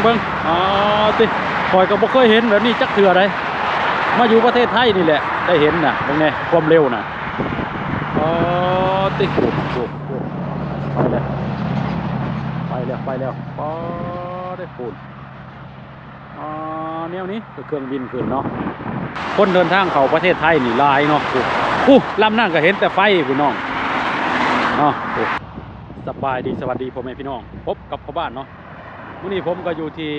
เบิ้งอ๋อติคอยก็บ่เคยเห็นแบบนี้จักเทื่อใดมาอยู่ประเทศไทยนี่แหละได้เห็นน่ะตรงนี้ความเร็วน่ะอ๋อติโอ้ไปแล้วปอได้ปูนอ๋อแนวนี้คือเครื่องบินขึ้นเนาะคนเดินทางเข้าประเทศไทยนี่หลายเนาะลำนั่นก็เห็นแต่ไฟพี่น้องเนาะสบายดีสวัสดีพ่อแม่พี่น้องพบกับพ่อบ้านเนาะมื้อนี้ผมก็อยู่ที่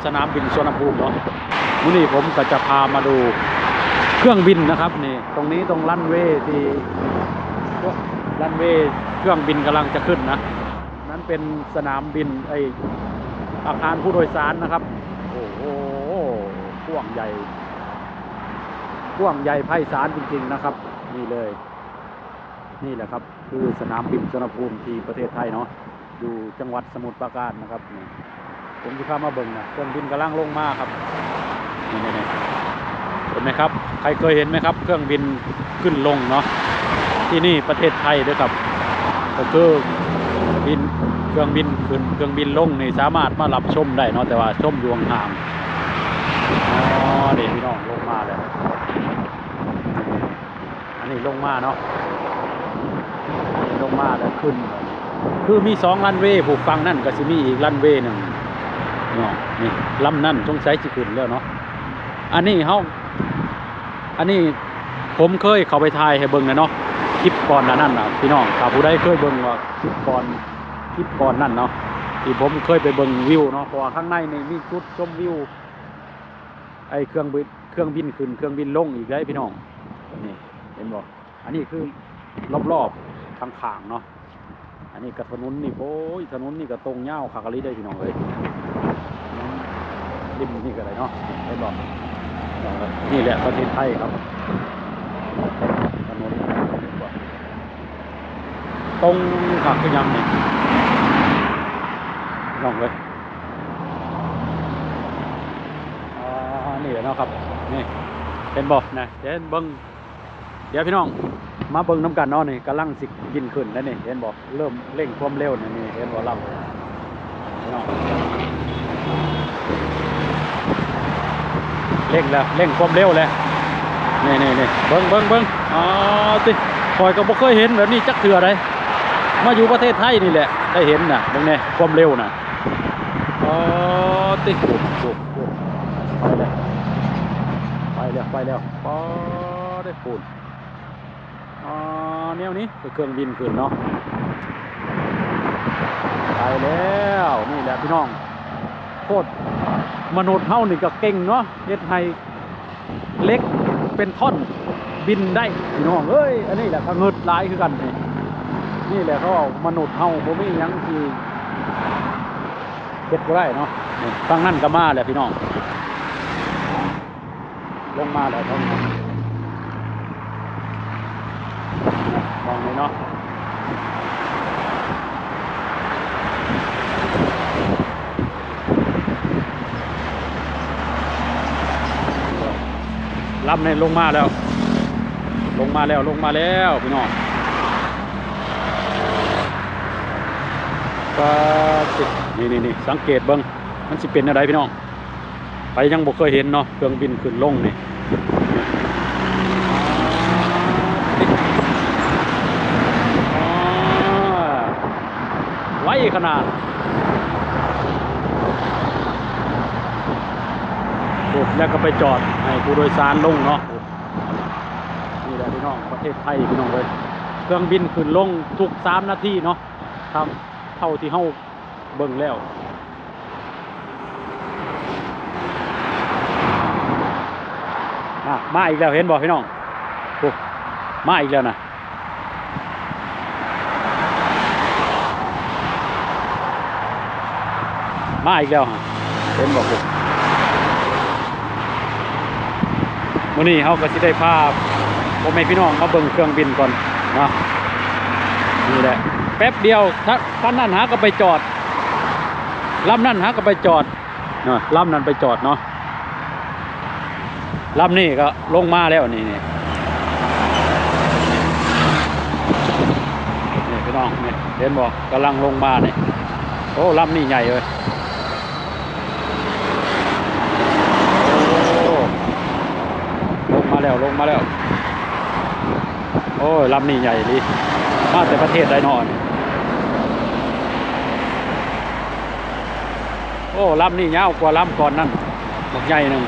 สนามบินสุวรรณภูมิเนาะมื้อนี้ผมก็จะพามาดูเครื่องบินนะครับนี่ตรงนี้ตรงรันเวย์ที่รันเวย์เครื่องบินกำลังจะขึ้นนะนั้นเป็นสนามบินอาคารผู้โดยสารนะครับโอ้โหกว้างใหญ่ไพศาลจริงๆนะครับนี่เลยนี่แหละครับคือสนามบินสุวรรณภูมิที่ประเทศไทยเนาะอยู่จังหวัดสมุทรปราการนะครับนี่ผมจะพามาเบิ่งนะเครื่องบินกำลังลงมาครับนี่เห็นไหมครับใครเคยเห็นไหมครับเครื่องบินขึ้นลงเนาะที่นี่ประเทศไทยด้วยครับก็คือเครื่องบินขึ้นเครื่องบินลงนี่สามารถมารับชมได้เนาะแต่ว่าชมอยู่ห่างๆอ๋อเด็กพี่น้องลงมาแล้วอันนี้ลงมาเนาะลงมาแล้วขึ้นคือมี2รันเวย์ผูกฟังนั่นก็จะมีอีกรันเวย์หนึ่งเนาะนี่ลำนั่นสงสัยจะขึ้นแล้วเนาะอันนี้ผมเคยเข้าไปถ่ายให้เบิ่งนะเนาะคลิปก่อนนั่นน่ะพี่น้องถ้าผู้ใดเคยเบิ่งว่าคลิปก่อนนั่นเนาะที่ผมเคยไปเบิ่งวิวเนาะเพราะว่าข้างในนี่มีจุดชมวิวเครื่องบินขึ้นเครื่องบินลงอีกได้พี่น้องนี่เห็นบ่อันนี้คือรอบๆข้างๆเนาะอันนี้กับถนนนี่โอ้ยถนนนี่ก็ตรงยาวขากะลิได้พี่น้องเลยริมนี่ก็ได้เนาะเห็นบ่นี่แหละประเทศไทยครับถนนตรงขากก็ยังนี่ลองเลยนี่แหละเนาะครับนี่เป็นบ่นะเดี๋ยวเพี่น้องมาเบิ่งน้ำกันเนาะนี่กำลังสิกินขึ้นแล้วนี่เห็นบ่เริ่มเร่งความเร็วนี่เห็นบ่ลำพี่น้องเร่งแล้วเร่งความเร็วแล้วนี่เบิ่งอ๋อติคอยก็บ่เคยเห็นแบบนี้จักเทื่อใดมาอยู่ประเทศไทยนี่แหละได้เห็นน่ะตรงนี้ความเร็วน่ะอ๋อติไปแล้วปอได้ปูนอ๋อแนวนี้คือเครื่องบินขึ้นเนาะไปแล้วนี่แหละพี่น้องโคตรมนุษย์เฮานี่ก็เก่งเนาะเฮ็ดให้เล็กเป็นท่อนบินได้พี่น้องเอ้ยอันนี้แหละก็เงิดหลายคือกันนี่แหละเขาเอามนุษย์เฮาบ่มีหยังที่เฮ็ดบ่ได้เนาะฝั่งนั้นก็มาแล้วพี่น้องลงมาแล้วท้องมองเลยเนาะลำในลงมาแล้วพี่น้องก็นี่สังเกตเบิ้งมันสิเป็นอะไรพี่น้องไปยังบ่เคยเห็นเนาะเครื่องบินขึ้นลงนี่ไว้ขนาดแล้วก็ไปจอดให้ผู้โดยสารลงเนาะนี่แหละพี่น้องประเทศไทยพี่น้องเลยเครื่องบินขึ้นลงทุก3 นาทีเนาะทำเท่าที่เฮาเบิ่งแล้วมาอีกแล้วเห็นบ่พี่น้องมาอีกแล้วนะมาอีกแล้วเห็นบ่มื้อนี้เฮาก็สิได้พาพ่อแม่พี่น้องมาเบิ่งเครื่องบินก่อนเนาะนี่แหละแป๊บเดียวท่านนั่นหาก็ไปจอดลำนั่นหาก็ไปจอดเนาะลำนั่นไปจอดเนาะลำนี่ก็ลงมาแล้วนี่พี่น้องนี่เห็นบ่กำลังลงมาเนี่ยโอ้ลำนี่ใหญ่เลย ลงมาแล้วโอ้ยลำนี่ใหญ่ดิมาแต่ประเทศใดนอนโอ้ลำนี่ยาวกว่าลำก่อนนั่นบักใหญ่หนึ่ง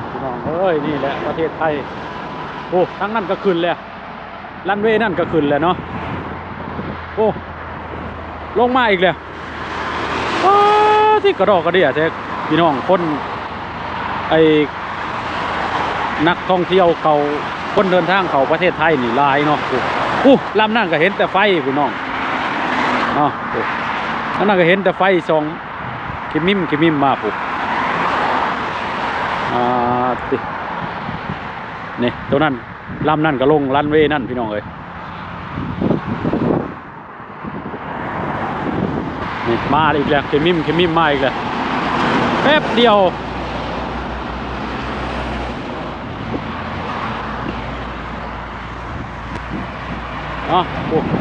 พี่น้องเอ้ยนี่แหละประเทศไทยโอ้ทั้งนั่นก็ขึ้นเลยรันเวย์นั่นก็ขึ้นแล้วเนาะโอ้ลงมาอีกแล้วที่กระดอกกระเดี่ยแท้พี่น้องคนไอ้นักท่องเที่ยวเขาคนเดินทางเขาประเทศไทยนี่หลายเนาะลำนั่นก็เห็นแต่ไฟพี่น้องเนาะลำนั่นก็เห็นแต่ไฟส่องคิมิมมาปุ๊บนี่ตัวนั้นลำนั่นก็ลงรันเวย์นั่นพี่น้องเลยนี่มาอีกแล้วคิมิมมาอีกแล้วแป๊บเดียว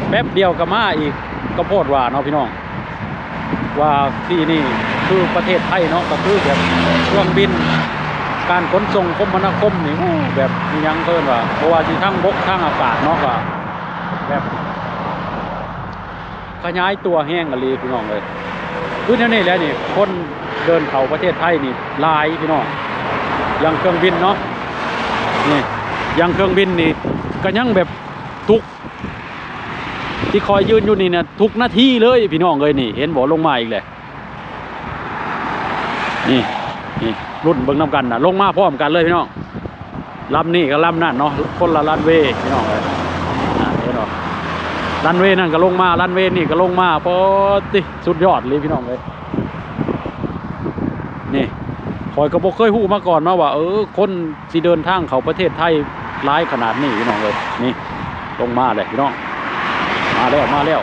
แป๊บเดียวก็มาอีกก็โพดว่าเนาะพี่น้องว่าที่นี่คือประเทศไทยเนาะก็คือแบบเครื่องบินการขนส่งคมนาคมนี่แบบมียังเพิ่นว่าเพราะว่าที่ทั้งบกทั้งอากาศเนาะก็แบบขยายตัวแห้งกันเลยพี่น้องเลยคือแนวนี้แล้วนี่คนเดินเข้าประเทศไทยนี่หลายพี่น้องยังเครื่องบินเนาะนี่ยังเครื่องบินนี่ก็ยังแบบทุกที่คอยยืนอยู่นี่เนี่ยทุกนาทีเลยพี่น้องเลยนี่เห็นบ่ลงมาอีกเลยนี่รุ่นเบิ่งน้ำกันนะลงมาพร้อมกันเลยพี่น้องลำนี่กับลำนั่นเนาะคนละรันเวย์พี่น้องเลยเห็นบ่รันเวย์นั่นก็ลงมารันเวย์นี่ก็ลงมาพอติสุดยอดเลยพี่น้องเลยนี่คอยก็บ่เคยฮู้มาก่อนมาว่าคนที่เดินทางเข้าประเทศไทยหลายขนาดนี้พี่น้องเลยนี่ลงมาเลยพี่น้องมาแล้ว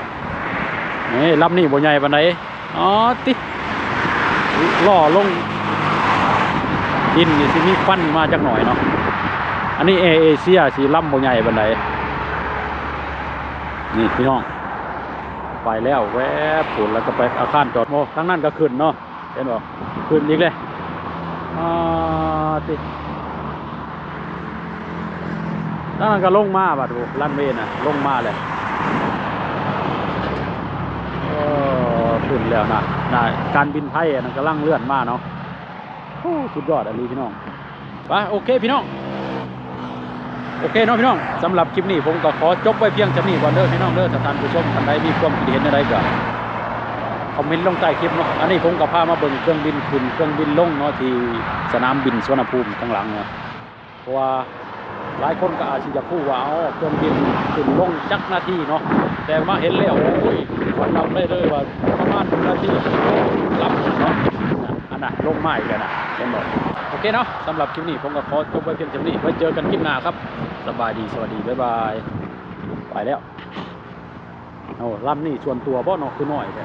นี่ลำนี่บ่ใหญ่ปานใดติล่อลงดินนี่สิมีควันมาจากหน่อยเนาะอันนี้เอเชียสีลำบ่ใหญ่ปานใดนี่พี่น้องไปแล้วแวบผุนแล้วก็ไปอาคารจอดโมทั้งนั้นก็ขึ้นเนาะเห็นบ่ขึ้นอีกเลยติทั้งนั้นก็ลงมาบัดดูรันเวย์น่ะลงมาเลยขึ้นแล้วนะการบินไทยนั่นกำลังเลื่อนมาเนาะสุดยอดอะไรพี่น้องไปโอเคพี่น้องโอเคเนาะพี่น้องสำหรับคลิปนี้ผมก็ขอจบไว้เพียงเท่านี้ก่อนเด้อพี่น้องเด้อถ้าท่านผู้ชมท่านใดมีความคิดเห็นอะไรก็คอมเมนต์ลงใต้คลิปเนาะอันนี้ผมก็พามาเบิ่งเครื่องบินขึ้นเครื่องบินลงเนาะที่สนามบินสุวรรณภูมิข้างหลังเนาะเพราะว่าหลายคนก็อาจจะพูดว่าเครื่องบินขึ้นลงจักนาทีเนาะแต่มาเห็นแล้วโอ้ยคนรับได้เลยว่าประมาณ1 นาทีรับเนาะอันน่ะลงไม้กันนะเห็นบ่โอเคเนาะสำหรับคลิปนี้ผมก็ขอจบไว้เพียงเท่านี้ไว้เจอกันคลิปหน้าครับสบายดีสวัสดีบ๊ายบายไปแล้วลำนี่ส่วนตัวบ่เนาะคือน้อยแท้